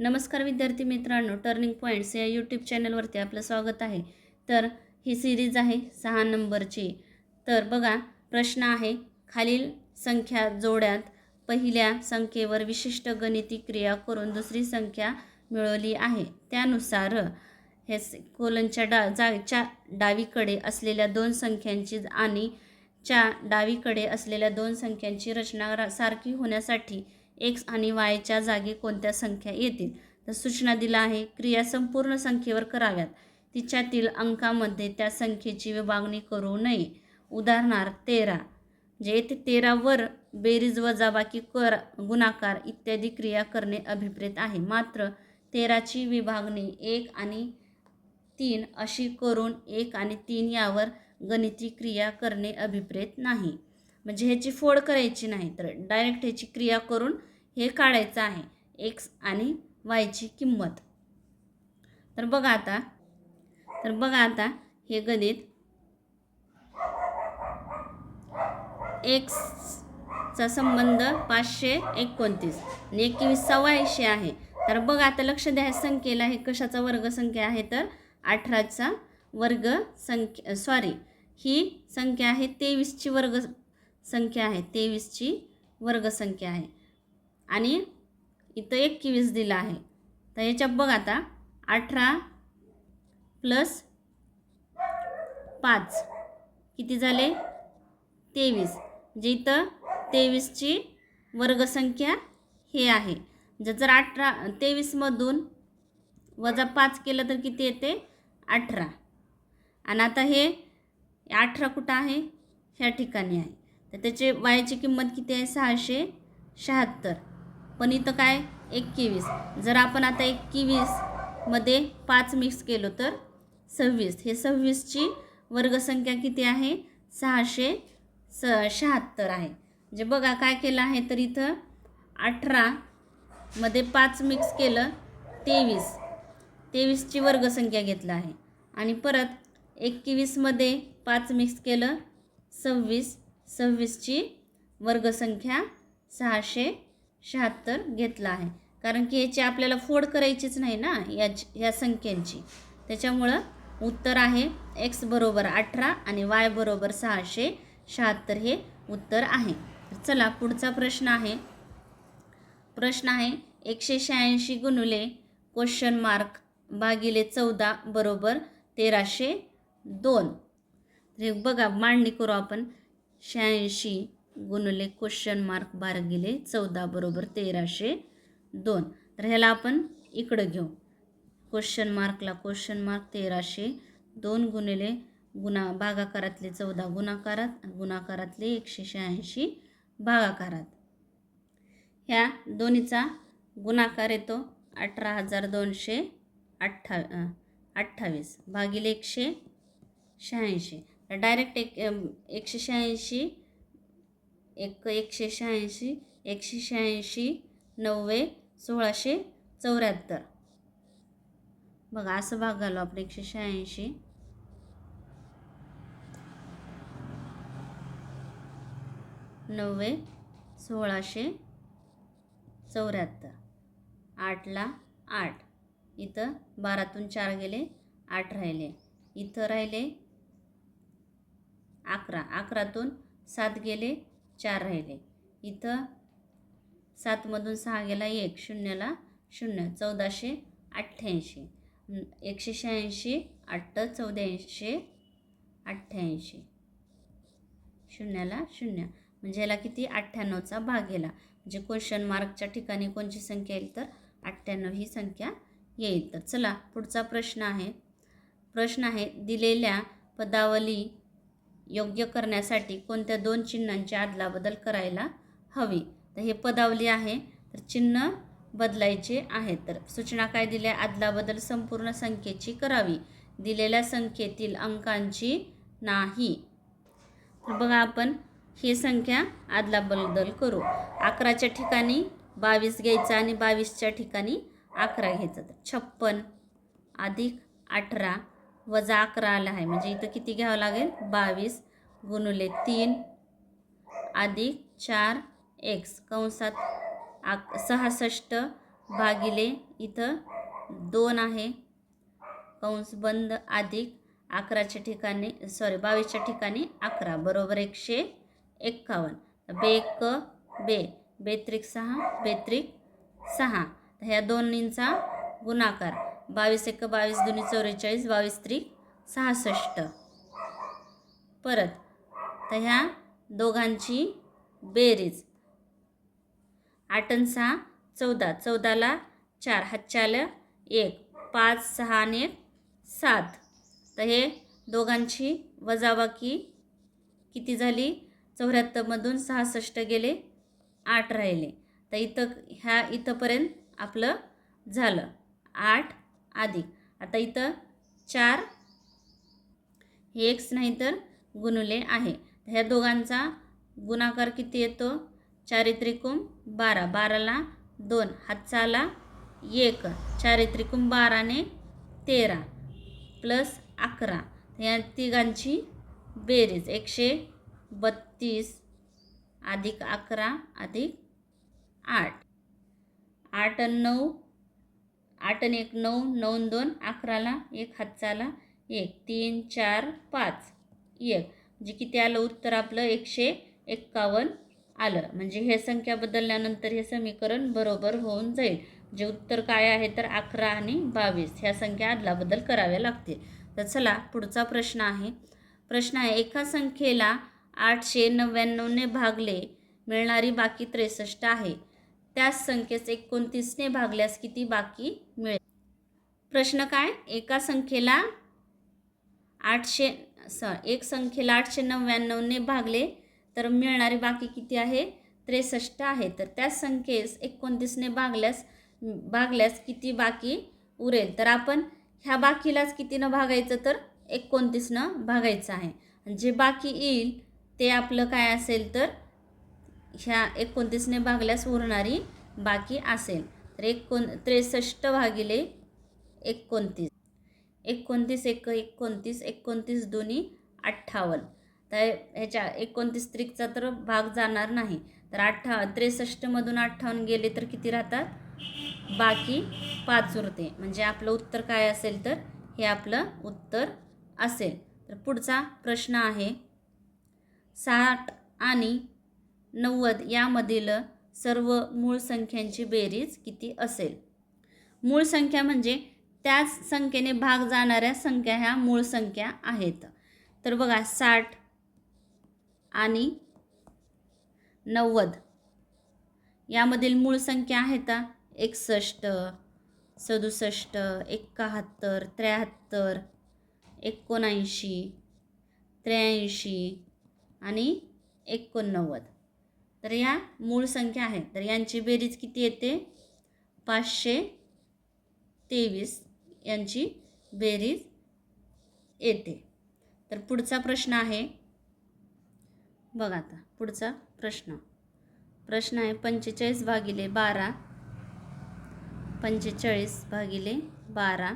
नमस्कार विद्यार्थी मित्रांनो, टर्निंग पॉईंट्स या यूट्यूब चॅनलवरती आपलं स्वागत आहे। तर ही सिरीज आहे 6 नंबरची। तर बघा, प्रश्न आहे, खालील संख्या जोड्यात पहिल्या संख्येवर विशिष्ट गणिती क्रिया करून दुसरी संख्या मिळवली आहे, त्यानुसार हे कोलनच्या च्या डावीकडे असलेल्या दोन संख्यांची आणि च्या डावीकडे असलेल्या दोन संख्यांची रचना सारखी होण्यासाठी एक्स आणि वायच्या जागी कोणत्या संख्या येतील। तर सूचना दिला आहे, क्रिया संपूर्ण संख्येवर कराव्यात, तिच्यातील अंकामध्ये त्या संख्येची विभागणी करू नये। उदाहरणार्थ 13, जे येथे 13 वर बेरीज वजाबाकी गुणाकार इत्यादी क्रिया करणे अभिप्रेत आहे, मात्र 13ची विभागणी 1 आणि 3 अशी करून 1 आणि 3 यावर गणिती क्रिया करणे अभिप्रेत नाही। म्हणजे ह्याची फोड करायची नाही, तर डायरेक्ट ह्याची क्रिया करून हे काढायचं आहे, एक्स आणि वायची किंमत। तर बघा आता हे गणित एक्सचा संबंध 529 आणि 2180 आहे। तर बघा आता लक्ष द्या, संख्येला हे कशाचा वर्ग संख्या आहे, तर 18चा वर्ग संख्या, ही संख्या आहे 23ची वर्ग संख्या आहे, 23ची वर्ग संख्या आहे आणि इथं 21 दिला आहे। तर याच्यात बघ आता 18 प्लस 5 किती झाले, 23, म्हणजे इथं 23ची वर्गसंख्या हे आहे। जर 23 मधून वजा 5 केलं तर किती येते, 18। आणि आता हे 18 कुठं आहे, ह्या ठिकाणी आहे, तर त्याचे वायची किंमत किती आहे, 676। पण इथं काय 21, जर आपण आता 21 मध्ये 5 मिक्स केलो तर 26, हे 26ची वर्गसंख्या किती आहे, 676 आहे। म्हणजे बघा काय केलं आहे, तर इथं 18 मध्ये 5 मिक्स केलं 23ची वर्गसंख्या घेतला आहे, आणि परत 21 मध्ये 5 मिक्स केलं 26ची वर्गसंख्या 676 घेतला आहे। कारण की याची आपल्याला फोड करायचीच नाही ना या संख्यांची, त्याच्यामुळं उत्तर आहे एक्स बरोबर 18 आणि वाय बरोबर 676 हे उत्तर आहे। चला पुढचा प्रश्न आहे 186 गुणिले क्वेश्चन मार्क भागिले 14 बरोबर 1302। तर बघा मांडणी करू आपण, 86 गुणिले क्वेश्चन मार्क भागिले 14 बरोबर 1302। तर ह्याला आपण इकडं घेऊ, क्वेश्चन मार्कला क्वेश्चन मार्क 1302 गुणिले भागाकारातले 14 गुणाकारात, गुणाकारातले 186 भागाकारात। ह्या दोन्हीचा गुणाकार येतो 18228 भागिले 186। तर डायरेक्ट 186 186 90 1674। बघा असं भाग घालू आपण, 186 90 1674। 8 ला 8, इथं 12तून 4 गेले 8 राहिले, इथं राहिले 11, 11तून 7 गेले 4 राहिले, इथं 7 मधून 6 गेला 1, 0 ला 0, 1488, 186 8 1488, 0 ला 0, म्हणजे याला किती 98चा भाग गेला। म्हणजे क्वेश्चन मार्कच्या ठिकाणी कोणची संख्या येईल, तर 98 ही संख्या येईल। तर चला पुढचा प्रश्न आहे दिलेल्या पदावली योग्य करण्यासाठी कोणत्या दोन चिन्हांची अदलाबदल करायला हवी। तर हे पदावली आहे, तर चिन्ह बदलायचे आहे। तर सूचना काय दिल्या, अदलाबदल संपूर्ण संख्येची करावी, दिलेल्या संख्येतील अंकांची नाही। तर बघा आपण ही संख्या अदलाबदल करू, 11च्या ठिकाणी 22 घ्यायचा आणि 22च्या ठिकाणी 11 घ्यायचा। तर 56 अधिक 18 वजा 11 आला आहे, म्हणजे इथं किती घ्यावं लागेल, 22 गुणिले 3 अधिक 4 एक्स कंसात 66 भागिले इथं 2 आहे कंस बंद अधिक 11च्या ठिकाणी 22च्या ठिकाणी 11 बरोबर 151. बेक बे बेत्रिक 6 बेत्रिक 6. ह्या दोन्हींचा गुणाकार 22 1 22 2 44 22 त्रिक 66. परत तर ह्या दोघांची बेरीज 8 आणि 6 14 14ला 4 हातच्या आलं 1 5 6 आणि 1 7. तर हे दोघांची वजाबाकी किती झाली 74 मधून 66 गेले 8 राहिले. तर इथंपर्यंत आपलं झालं 8 अधिक आता इथं 4 हे x नाही तर गुणुले आहे. ह्या दोघांचा गुणाकार किती येतो 4 त्रिकोण 12 12ला 2 हातचा आला 1 4 त्रिकोण 12 ने 13 प्लस 11. या तिघांची बेरीज 132 अधिक 11 अधिक 8 8 आणि 9 8 आणि 1 9 9 आणि 2 11ला 1 हातचा आला 1 3 4 5 1 म्हणजे किती आलं उत्तर आपलं 151 आलं. म्हणजे हे संख्या बदलल्यानंतर हे समीकरण बरोबर होऊन जाईल. जे उत्तर काय आहे तर 11 आणि 22 ह्या संख्या अदलाबदल कराव्या लागतील. तर चला पुढचा प्रश्न आहे. प्रश्न आहे एका संख्येला 899 ने भागले मिळणारी बाकी 63 आहे. त्याच संख्येस 29 ने भागल्यास किती बाकी मिळेल. प्रश्न काय एका संख्येला 899 ने भागले तर मिळणारी बाकी किती आहे 63 आहे. तर त्याच संख्येस 29 ने भागल्यास किती बाकी उरेल. तर आपण ह्या बाकीलाच कितीनं भागायचं तर 29नं भागायचं आहे. आणि जे बाकी येईल ते आपलं काय असेल तर ह्या 29ने भागल्यास उरणारी बाकी असेल. तर 63 भागिले 29 29 1 29 29 दोन्ही 58. तर ह्याच्या 29 त्रिकचा तर भाग जाणार नाही. तर 63 मधून 58 गेले तर किती राहतात बाकी 5 उरते. म्हणजे आपलं उत्तर काय असेल तर हे आपलं उत्तर असेल. तर पुढचा प्रश्न आहे 60 आणि 90 यामधील सर्व मूळ संख्यांची बेरीज किती असेल. मूळ संख्या म्हणजे त्याच संख्येने भाग जाणाऱ्या संख्या ह्या मूळ संख्या आहेत. तर बघा 60 आणि 90 यामधील मूळ संख्या आहेत 61 67 71 73 79 83 आणि 89. तर या मूळ संख्या आहेत. तर यांची बेरीज किती येते 523 यांची बेरीज येते. तर पुढचा प्रश्न आहे बघा आता पुढचा प्रश्न आहे 45 भागिले 12 45 भागिले 12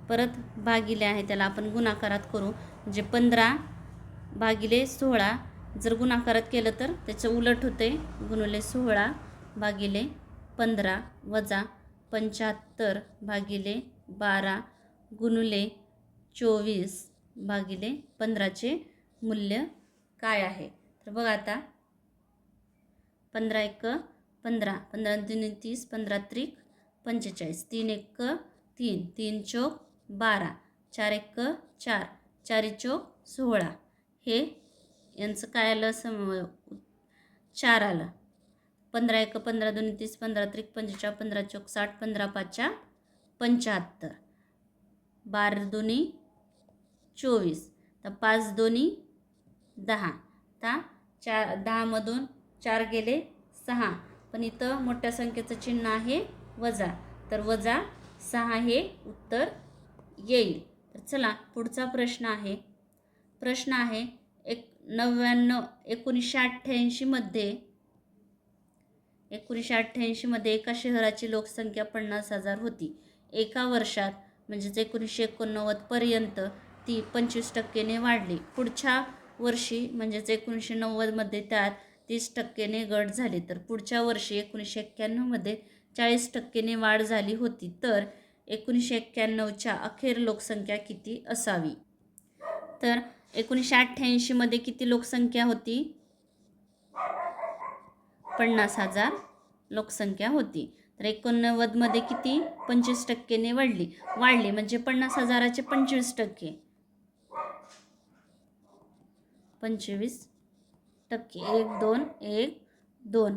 परत भागिले आहे त्याला आपण गुणाकारात करू. म्हणजे 15 भागिले 16 जर गुणाकारात केलं तर त्याचं उलट होते गुणिले 16 भागिले 15 वजा 75 भागिले 12 गुणिले 24 भागिले 15चे मूल्य काय आहे. तर बघा आता 15 1 15 15 2 30 15 त्रिक 45 3 1 3 3 चौक 12 4 1 4 4 चौक 16 हे यांचं काय आलं 4 आलं. 15 1 15 2 30 15 त्रिक 45 15 चौक 60 15 5 75 12 2 24 तर 5 2 10. आता 10 मधून 4 गेले 6 पण इथं मोठ्या संख्येचं चिन्ह आहे वजा. तर वजा 6 हे उत्तर येईल. तर चला पुढचा प्रश्न आहे 1988 मध्ये एका शहराची लोकसंख्या 50,000 होती. एका वर्षात म्हणजेच 1989 पर्यंत ती 25% ने वाढली. पुढच्या वर्षी म्हणजेच 1990 मध्ये त्यात 30%ने घट झाली. तर पुढच्या वर्षी 1991मध्ये 40%ने वाढ झाली होती. तर 1991च्या अखेर लोकसंख्या किती असावी? तर 1988मध्ये किती लोकसंख्या होती? 50,000 लोकसंख्या होती. तर 89मध्ये किती? 25%ने वाढली म्हणजे 50,000चे 25%. 25%. 1 2 1 2.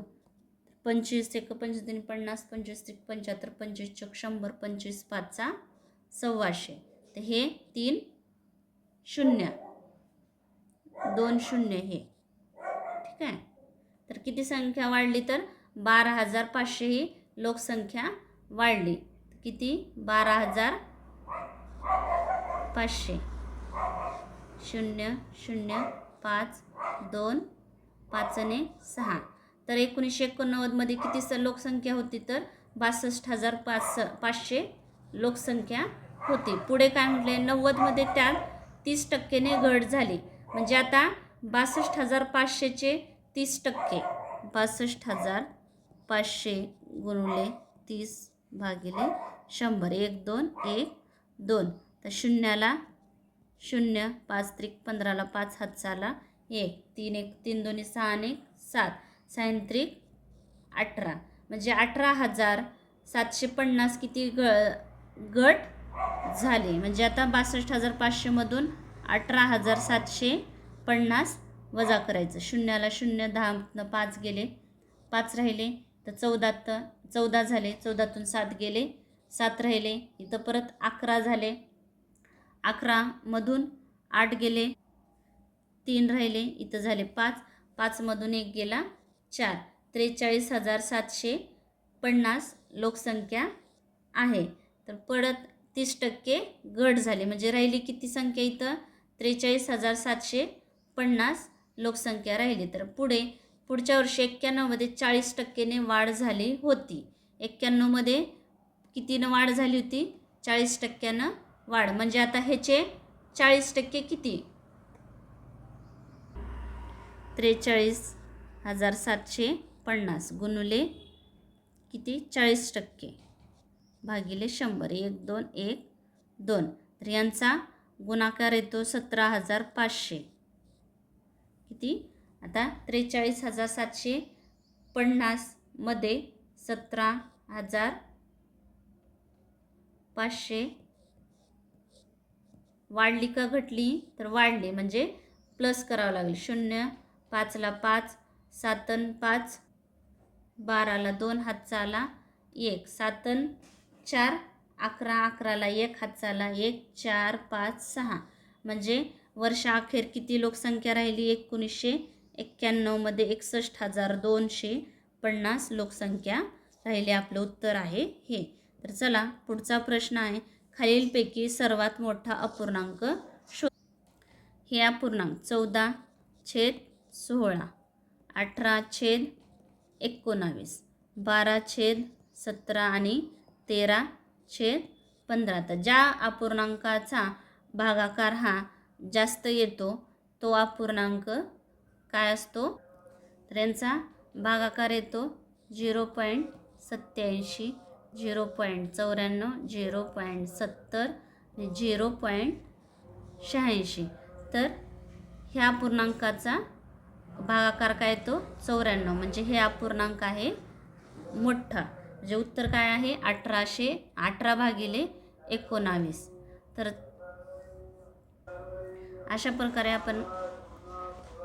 25 1 25 3 50 25 3 75 25 चौक 100 25 5 125. तर हे 3 0 2 0 हे. ठीक आहे. तर किती संख्या वाढली? तर 12,500 ही लोकसंख्या वाढली. किती? 12,500. 0 0 5 2 5 आणि 6. तर 1989मध्ये किती लोकसंख्या होती? तर 62,500 लोकसंख्या होती. पुढे काय म्हटले? 90मध्ये त्यात 30%ने घट झाली. म्हणजे आता 62,500चे 30%. 62,500 गुणिले 30 भागिले 100. 1 2 1 2. तर शून्याला 0 5 त्रिक 15ला 5 हातचाला 1 3 1 3 2 6 आणि 7 6 त्रिक 18. म्हणजे 18,750 किती घट झाली. म्हणजे आता 62,500 मधून 18,750 वजा करायचं. शून्याला 0 10 5 गेले 5 राहिले. तर 14 झाले. 14तून 7 गेले 7 राहिले. इथं परत 11 झाले. 11मधून 8 गेले 3 राहिले. इथं झाले 5 5मधून 1 गेला 4. 43,750 लोकसंख्या आहे. तर परत 30% घट झाली. म्हणजे राहिली किती संख्या? इथं 43,750 लोकसंख्या राहिली. तर पुढच्या वर्षी 91मध्ये 40%ने वाढ झाली होती. 91मध्ये कितीनं वाढ झाली होती? 40%नं वाढ. म्हणजे आता ह्याचे 40% किती? 43,750 गुणिले किती? 40% भागिले 100. 1 2 1 2. तर यांचा गुणाकार येतो 17,500. किती? आता 43,750 मध्ये 17,500 वाढली का घटली? तर वाढली. म्हणजे प्लस करावं लागेल. 0 5ला 5 7 5 12ला 2 हातचाला 1 7 4 11 11ला 1 हातचाला 1 4 5 6. म्हणजे वर्षाअखेर किती लोकसंख्या राहिली? 1991मध्ये 61,250 लोकसंख्या राहिली. आपलं उत्तर आहे हे. तर चला पुढचा प्रश्न आहे. खालीलपैकी सर्वात मोठा अपूर्णांक शोधा. हे अपूर्णांक 14/16 18/19 12/17 आणि 13/15. तर ज्या अपूर्णांकाचा भागाकार हा जास्त येतो तो अपूर्णांक काय असतो? तर यांचा भागाकार येतो 0.87 0.94 0.70 आणि 0.86. तर ह्या अपूर्णांकाचा भागाकार काय येतो? 94. म्हणजे हे अपूर्णांक आहे मोठा. म्हणजे उत्तर काय आहे? 18/19. तर अशा प्रकारे आपण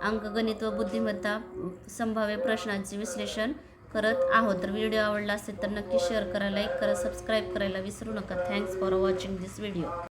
अंकगणित व बुद्धिमत्ता संभाव्य प्रश्नांचे विश्लेषण करत आहोत. तर व्हिडिओ आवडला असेल तर नक्की शेअर करा, लाईक करा, सबस्क्राईब करायला विसरू नका. Thanks for watching this video.